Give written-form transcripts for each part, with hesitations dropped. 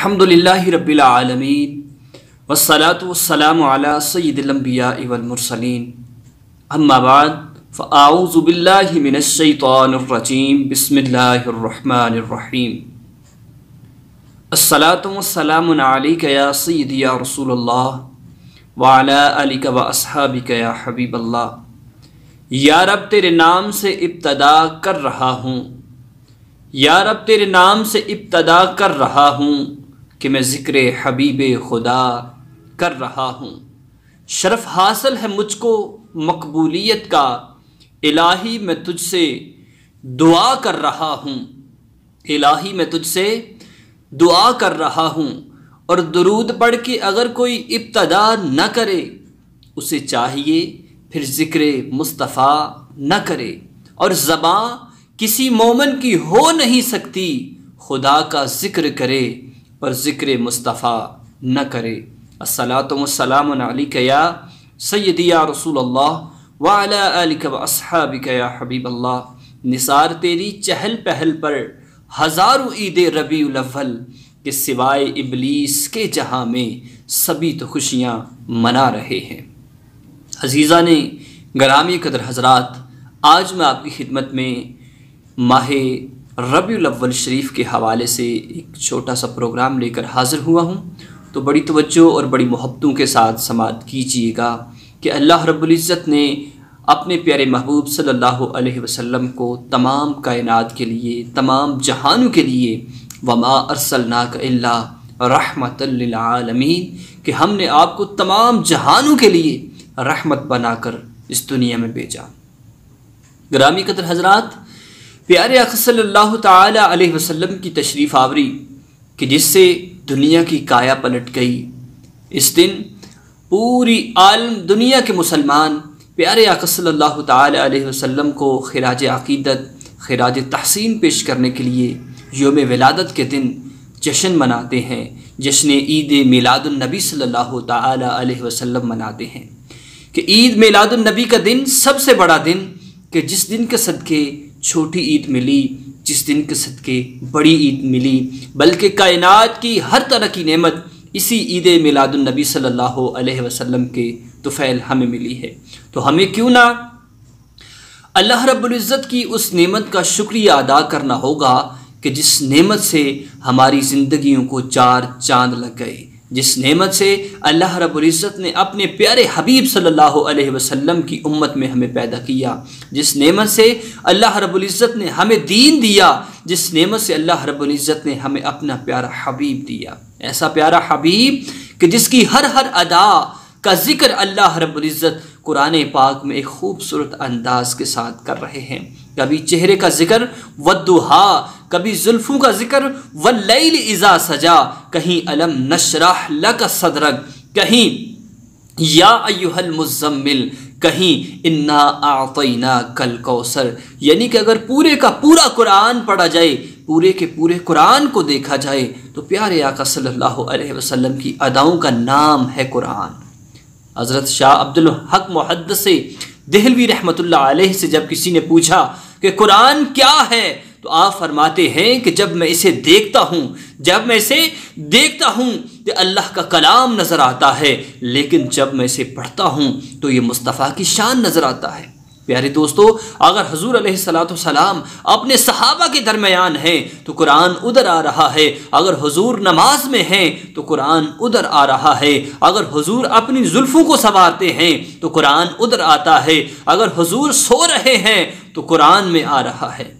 الحمدللہ رب العالمین والصلاة والسلام علی سید الانبیاء والمرسلین اما بعد فاعوذ باللہ من الشیطان الرجیم بسم اللہ الرحمن الرحیم الصلاة والسلام علیک یا سیدی یا رسول اللہ وعلی آلک و اصحابک یا حبیب اللہ۔ یا رب تیرے نام سے ابتدا کر رہا ہوں، یا رب تیرے نام سے ابتدا کر رہا ہوں کہ میں ذکر حبیب خدا کر رہا ہوں۔ شرف حاصل ہے مجھ کو مقبولیت کا، الہی میں تجھ سے دعا کر رہا ہوں، الہی میں تجھ سے دعا کر رہا ہوں۔ اور درود پڑھ کے اگر کوئی ابتدا نہ کرے، اسے چاہیے پھر ذکر مصطفیٰ نہ کرے۔ اور زباں کسی مومن کی ہو نہیں سکتی خدا کا ذکر کرے اور ذکر مصطفیٰ نہ کرے۔ الصلاۃ والسلام علیک یا سیدی یا رسول اللہ وعلی آلک و اصحابک یا حبیب اللہ۔ نثار تیری چہل پہل پر ہزاروں عید ربیع الاول کہ سوائے ابلیس کے جہاں میں سبھی تو خوشیاں منا رہے ہیں۔ عزیزان گرامی قدر حضرات، آج میں آپ کی خدمت میں ماہ ربیع الاول شریف کے حوالے سے ایک چھوٹا سا پروگرام لے کر حاضر ہوا ہوں، تو بڑی توجہ اور بڑی محبتوں کے ساتھ سماعت کیجیے گا کہ اللہ رب العزت نے اپنے پیارے محبوب صلی اللہ علیہ وسلم کو تمام کائنات کے لیے، تمام جہانوں کے لیے وما ارسلناک الا رحمۃ للعالمین، کہ ہم نے آپ کو تمام جہانوں کے لیے رحمت بنا کر اس دنیا میں بھیجا۔ گرامی قدر حضرات، پیارے آقا صلی اللہ تعالی علیہ وسلم کی تشریف آوری کہ جس سے دنیا کی کایا پلٹ گئی، اس دن پوری عالم دنیا کے مسلمان پیارے آقا صلی اللہ تعالی علیہ وسلم کو خراج عقیدت، خراج تحسین پیش کرنے کے لیے یوم ولادت کے دن جشن مناتے ہیں، جشن عید میلاد النبی صلی اللہ تعالی علیہ وسلم مناتے ہیں کہ عید میلاد النبی کا دن سب سے بڑا دن، کہ جس دن کے صدقے چھوٹی عید ملی، جس دن کے صدقے بڑی عید ملی، بلکہ کائنات کی ہر طرح کی نعمت اسی عید میلاد النبی صلی اللہ علیہ وسلم کے طفیل ہمیں ملی ہے۔ تو ہمیں کیوں نہ اللہ رب العزت کی اس نعمت کا شکریہ ادا کرنا ہوگا کہ جس نعمت سے ہماری زندگیوں کو چار چاند لگ گئے، جس نعمت سے اللہ رب العزت نے اپنے پیارے حبیب صلی اللہ علیہ وسلم کی امت میں ہمیں پیدا کیا، جس نعمت سے اللہ رب العزت نے ہمیں دین دیا، جس نعمت سے اللہ رب العزت نے ہمیں اپنا پیارا حبیب دیا، ایسا پیارا حبیب کہ جس کی ہر ادا کا ذکر اللہ رب العزت قرآن پاک میں ایک خوبصورت انداز کے ساتھ کر رہے ہیں۔ کبھی چہرے کا ذکر والضحیٰ، کبھی زلفوں کا ذکر واللیل اذا سجا، کہیں الم نشرح لک صدرک، کہیں یا ایھا المزمل، کہیں انا اعطیناک الکوثر۔ یعنی کہ اگر پورے کا پورا قرآن پڑھا جائے، پورے کے پورے قرآن کو دیکھا جائے، تو پیارے آقا صلی اللہ علیہ وسلم کی اداؤں کا نام ہے قرآن۔ حضرت شاہ عبد الحق محدث دہلوی رحمۃ اللہ علیہ سے جب کسی نے پوچھا کہ قرآن کیا ہے، تو آپ فرماتے ہیں کہ جب میں اسے دیکھتا ہوں، جب میں اسے دیکھتا ہوں کہ اللہ کا کلام نظر آتا ہے، لیکن جب میں اسے پڑھتا ہوں تو یہ مصطفیٰ کی شان نظر آتا ہے۔ پیارے دوستو، اگر حضور علیہ السلام اپنے صحابہ کے درمیان ہیں تو قرآن ادھر آ رہا ہے، اگر حضور نماز میں ہیں تو قرآن ادھر آ رہا ہے، اگر حضور اپنی زلفوں کو سنوارتے ہیں تو قرآن ادھر آتا ہے، اگر حضور سو رہے ہیں تو قرآن میں آ رہا ہے،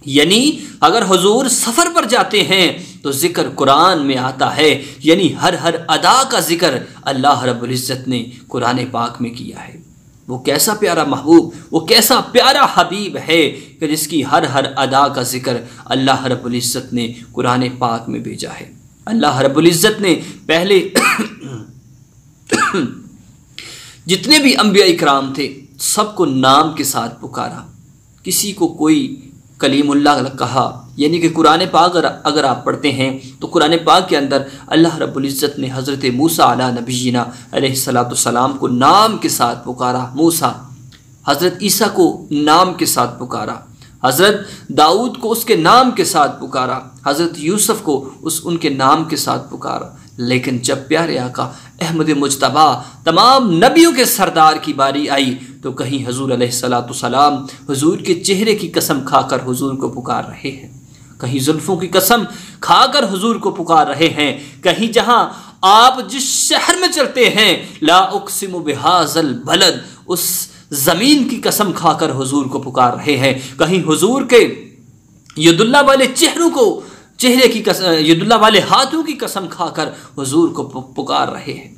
یعنی اگر حضور سفر پر جاتے ہیں تو ذکر قرآن میں آتا ہے، یعنی ہر ادا کا ذکر اللہ رب العزت نے قرآن پاک میں کیا ہے۔ وہ کیسا پیارا محبوب، وہ کیسا پیارا حبیب ہے کہ جس کی ہر ادا کا ذکر اللہ رب العزت نے قرآن پاک میں بھیجا ہے۔ اللہ رب العزت نے پہلے جتنے بھی انبیاء اکرام تھے سب کو نام کے ساتھ پکارا، کسی کو کوئی کلیم اللہ کہا، یعنی کہ قرآن پاک اگر آپ پڑھتے ہیں تو قرآن پاک کے اندر اللہ رب العزت نے حضرت موسیٰ علیہ نبینا علیہ السلام کو نام کے ساتھ پکارا، موسیٰ، حضرت عیسیٰ کو نام کے ساتھ پکارا، حضرت داؤد کو اس کے نام کے ساتھ پکارا، حضرت یوسف کو ان کے نام کے ساتھ پکارا، لیکن جب پیارے آقا احمد مجتبیٰ تمام نبیوں کے سردار کی باری آئی تو کہیں حضور علیہ السلام حضور کے چہرے کی قسم کھا کر حضور کو پکار رہے ہیں، کہیں زلفوں کی قسم کھا کر حضور کو پکار رہے ہیں، کہیں جہاں آپ جس شہر میں چلتے ہیں لا اقسم بہذا البلد اس زمین کی قسم کھا کر حضور کو پکار رہے ہیں، کہیں حضور کے ید اللہ والے چہرے کی ید اللہ والے ہاتھوں کی قسم کھا کر حضور کو پکار رہے ہیں۔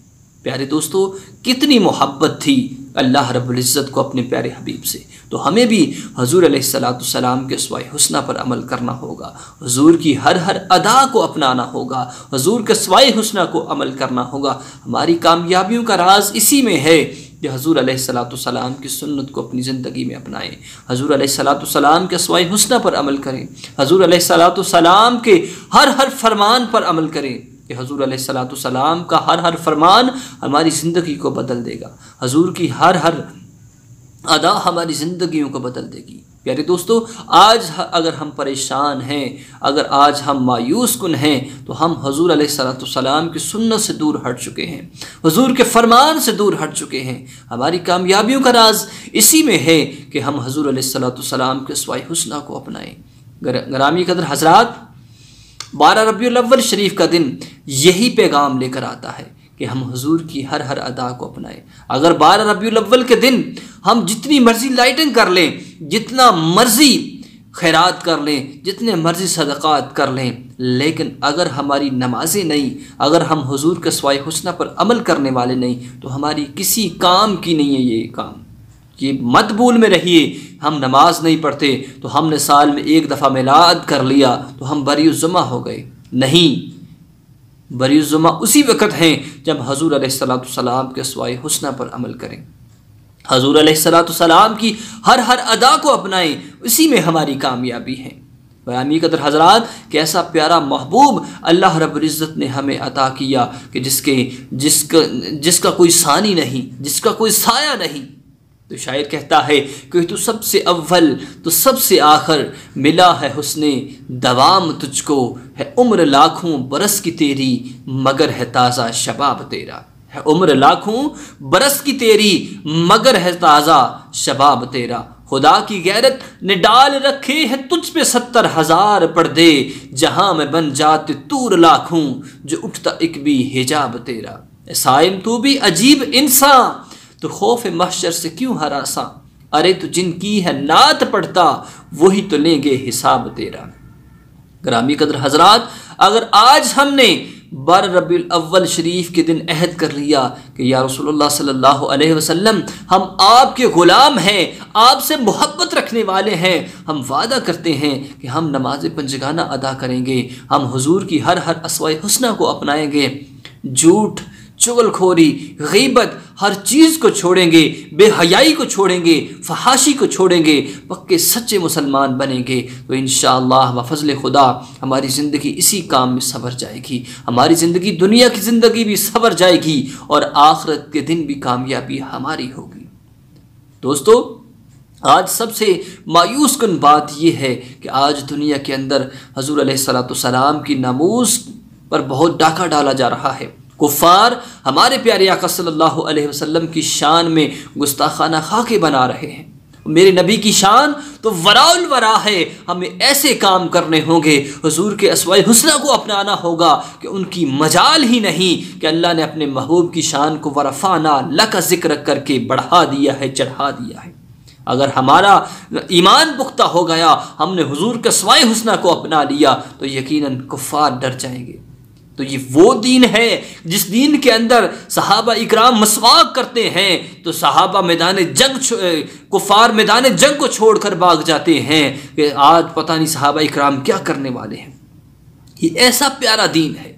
پیارے دوستو، کتنی محبت تھی اللہ رب العزت کو اپنے پیارے حبیب سے، تو ہمیں بھی حضور علیہ السلام کے اسوائے حسنہ پر عمل کرنا ہوگا، حضور کی ہر ادا کو اپنانا ہوگا، حضور کے اسوائے حسنہ کو عمل کرنا ہوگا۔ ہماری کامیابیوں کا راز اسی میں ہے کہ حضور علیہ السلام کی سنت کو اپنی زندگی میں اپنائیں، حضور علیہ السلام کے اسوائے حسنہ پر عمل کریں، حضور علیہ السلام کے ہر فرمان پر عمل کریں کہ حضور علیہ السلام کا ہر فرمان ہماری زندگی کو بدل دے گا، حضور کی ہر ادا ہماری زندگیوں کو بدل دے گی۔ پیارے دوستو، آج اگر ہم پریشان ہیں، اگر آج ہم مایوس کن ہیں تو ہم حضور علیہ السلام کی سنت سے دور ہٹ چکے ہیں، حضور کے فرمان سے دور ہٹ چکے ہیں۔ ہماری کامیابیوں کا راز اسی میں ہے کہ ہم حضور علیہ السلام کے اسوائے حسنہ کو اپنائیں۔ گرامی قدر حضرات، 12 ربیع الاول شریف کا دن یہی پیغام لے کر آتا ہے کہ ہم حضور کی ہر ادا کو اپنائیں۔ اگر 12 ربیع الاول کے دن ہم جتنی مرضی لائٹنگ کر لیں، جتنا مرضی خیرات کر لیں، جتنے مرضی صدقات کر لیں، لیکن اگر ہماری نمازیں نہیں، اگر ہم حضور کے اسوائے حسنہ پر عمل کرنے والے نہیں تو ہماری کسی کام کی نہیں ہے یہ کام۔ یہ مت بھول میں رہیے، ہم نماز نہیں پڑھتے تو ہم نے سال میں ایک دفعہ میلاد کر لیا تو ہم بری الذمہ ہو گئے، نہیں، بری الذمہ اسی وقت ہیں جب حضور علیہ السلام کے اسوائے حسنہ پر عمل کریں، حضور علیہ السلام کی ہر ادا کو اپنائیں، اسی میں ہماری کامیابی ہے۔ گرامی قدر حضرات، کیسا پیارا محبوب اللہ رب العزت نے ہمیں عطا کیا کہ جس کا کوئی ثانی نہیں، جس کا کوئی سایہ نہیں۔ تو شاعر کہتا ہے کہ تو سب سے اول تو سب سے آخر، ملا ہے حسن دوام تجھ کو، ہے عمر لاکھوں برس کی تیری مگر ہے تازہ شباب تیرا، ہے عمر لاکھوں برس کی تیری مگر ہے تازہ شباب تیرا، خدا کی غیرت نے ڈال رکھے ہیں تجھ پہ 70,000 پردے، جہاں میں بن جاتے طور لاکھوں جو اٹھتا ایک بھی حجاب تیرا، اے صائم تو بھی عجیب انسان، تو خوف محشر سے کیوں ہراساں، ارے تو جن کی ہے نعت پڑھتا وہی تو لیں گے حساب تیرا۔ گرامی قدر حضرات، اگر آج ہم نے 12 ربیع الاول شریف کے دن عہد کر لیا کہ یا رسول اللہ صلی اللہ علیہ وسلم ہم آپ کے غلام ہیں، آپ سے محبت رکھنے والے ہیں، ہم وعدہ کرتے ہیں کہ ہم نماز پنجگانہ ادا کریں گے، ہم حضور کی ہر اسوائے حسنہ کو اپنائیں گے، جھوٹ، چغل خوری، غیبت، ہر چیز کو چھوڑیں گے، بے حیائی کو چھوڑیں گے، فحاشی کو چھوڑیں گے، پکے سچے مسلمان بنیں گے تو انشاءاللہ بفضل خدا ہماری زندگی اسی کام میں سنور جائے گی، ہماری زندگی دنیا کی زندگی بھی سنور جائے گی اور آخرت کے دن بھی کامیابی ہماری ہوگی۔ دوستو، آج سب سے مایوس کن بات یہ ہے کہ آج دنیا کے اندر حضور علیہ السلام کی ناموس پر بہت ڈاکہ ڈالا جا رہا ہے، کفار ہمارے پیارے آقا صلی اللہ علیہ وسلم کی شان میں گستاخانہ خاکے بنا رہے ہیں۔ میرے نبی کی شان تو وراء الورا ہے، ہمیں ایسے کام کرنے ہوں گے، حضور کے اسوائے حسنہ کو اپنانا ہوگا کہ ان کی مجال ہی نہیں کہ اللہ نے اپنے محبوب کی شان کو ورفعنا لک ذکر کر کے بڑھا دیا ہے، چڑھا دیا ہے۔ اگر ہمارا ایمان پختہ ہو گیا، ہم نے حضور کے اسوائے حسنہ کو اپنا لیا تو یقیناً کفار ڈر جائیں گے۔ تو یہ وہ دین ہے جس دین کے اندر صحابہ اکرام مسواک کرتے ہیں تو صحابہ کفار میدان جنگ کو چھوڑ کر بھاگ جاتے ہیں کہ آج پتہ نہیں صحابہ اکرام کیا کرنے والے ہیں۔ یہ ایسا پیارا دین ہے،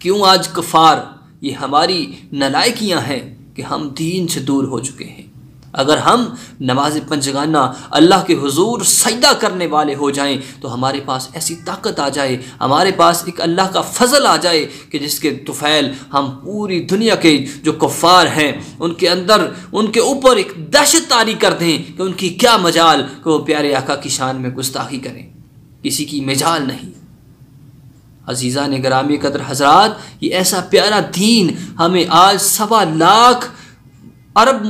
کیوں آج کفار، یہ ہماری نالائکیاں ہیں کہ ہم دین سے دور ہو چکے ہیں، اگر ہم نماز پنجگانہ اللہ کے حضور سجدہ کرنے والے ہو جائیں تو ہمارے پاس ایسی طاقت آ جائے، ہمارے پاس ایک اللہ کا فضل آ جائے کہ جس کے طفیل ہم پوری دنیا کے جو کفار ہیں ان کے اندر ان کے اوپر ایک دہشت طاری کر دیں کہ ان کی کیا مجال کہ وہ پیارے آقا کی شان میں گستاخی کریں، کسی کی مجال نہیں۔ عزیزان گرامی قدر حضرات، یہ ایسا پیارا دین ہمیں آج 1.25 ارب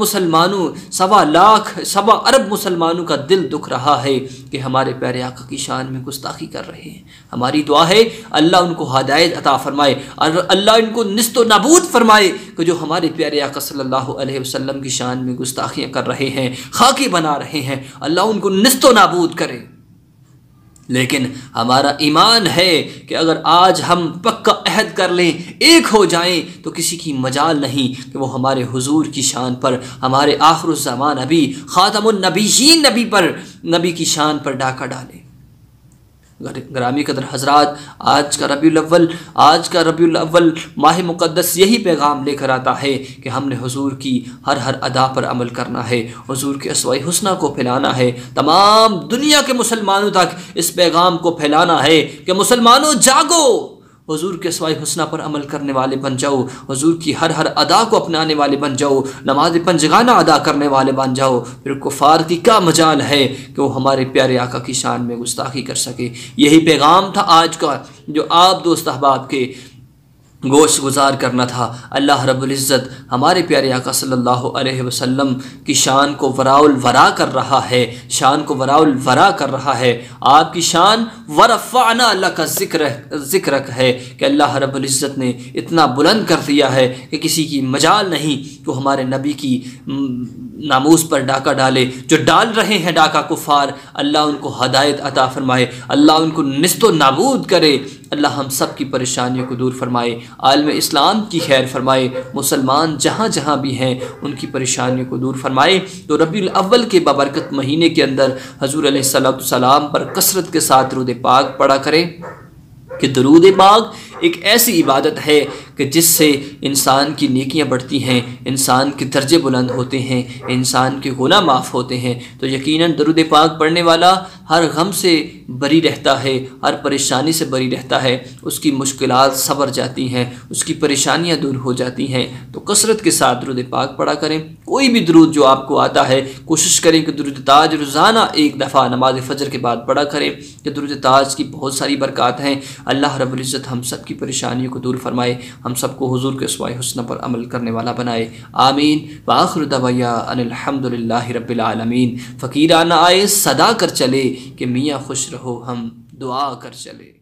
مسلمانوں کا دل دکھ رہا ہے کہ ہمارے پیارے آقا کی شان میں گستاخی کر رہے ہیں۔ ہماری دعا ہے اللہ ان کو ہدایت عطا فرمائے اور اللہ ان کو نیست و نابود فرمائے کہ جو ہمارے پیارے آقا صلی اللہ علیہ وسلم کی شان میں گستاخیاں کر رہے ہیں، خاکی بنا رہے ہیں، اللہ ان کو نیست و نابود کرے۔ لیکن ہمارا ایمان ہے کہ اگر آج ہم پکا عہد کر لیں، ایک ہو جائیں، تو کسی کی مجال نہیں کہ وہ ہمارے حضور کی شان پر، ہمارے آخر الزمان نبی خاتم النبیین نبی کی شان پر ڈاکہ ڈالے۔ گرامی قدر حضرات، آج کا ربیع الاول ماہ مقدس یہی پیغام لے کر آتا ہے کہ ہم نے حضور کی ہر ادا پر عمل کرنا ہے، حضور کے اسوہ حسنہ کو پھیلانا ہے، تمام دنیا کے مسلمانوں تک اس پیغام کو پھیلانا ہے کہ مسلمانوں جاگو، حضور کے اسوہ حسنہ پر عمل کرنے والے بن جاؤ، حضور کی ہر ادا کو اپنانے والے بن جاؤ، نماز پنجگانہ ادا کرنے والے بن جاؤ، پھر کفار کی کیا مجال ہے کہ وہ ہمارے پیارے آقا کی شان میں گستاخی کر سکے۔ یہی پیغام تھا آج کا جو آپ دوست احباب کے گوشت گزار کرنا تھا۔ اللہ رب العزت ہمارے پیارے آقا صلی اللہ علیہ وسلم کی شان کو وراء الورا کر رہا ہے، شان کو وراء الورا کر رہا ہے۔ آپ کی شان ورفعنا اللہ کا ذکر ہے کہ اللہ رب العزت نے اتنا بلند کر دیا ہے کہ کسی کی مجال نہیں کہ ہمارے نبی کی ناموس پر ڈاکہ ڈالے۔ جو ڈال رہے ہیں ڈاکہ کفار، اللہ ان کو ہدایت عطا فرمائے، اللہ ان کو نیست و نابود کرے، اللہ ہم سب کی پریشانیوں کو دور فرمائے، عالم اسلام کی خیر فرمائے، مسلمان جہاں جہاں بھی ہیں ان کی پریشانیوں کو دور فرمائے۔ تو ربیع الاول کے بابرکت مہینے کے اندر حضور علیہ السلام پر کثرت کے ساتھ درود پاک پڑھا کریں کہ درود پاک ایک ایسی عبادت ہے کہ جس سے انسان کی نیکیاں بڑھتی ہیں، انسان کے درجے بلند ہوتے ہیں، انسان کے گناہ معاف ہوتے ہیں۔ تو یقیناً درود پاک پڑھنے والا ہر غم سے بری رہتا ہے، ہر پریشانی سے بری رہتا ہے، اس کی مشکلات صبر جاتی ہیں، اس کی پریشانیاں دور ہو جاتی ہیں۔ تو کثرت کے ساتھ درود پاک پڑھا کریں۔ کوئی بھی درود جو آپ کو آتا ہے کوشش کریں کہ درود تاج روزانہ ایک دفعہ نماز فجر کے بعد پڑھا کریں کہ درود تاج کی بہت ساری برکات ہیں۔ اللہ رب العزت ہم سب کی پریشانیوں کو دور فرمائے، ہم سب کو حضور کے اسوہ حسنہ پر عمل کرنے والا بنائے، آمین۔ وآخر دعوانا ان الحمدللہ رب العالمین۔ فقیرانہ آئے صدا کر چلے کہ میاں خوش رہو ہم دعا کر چلے۔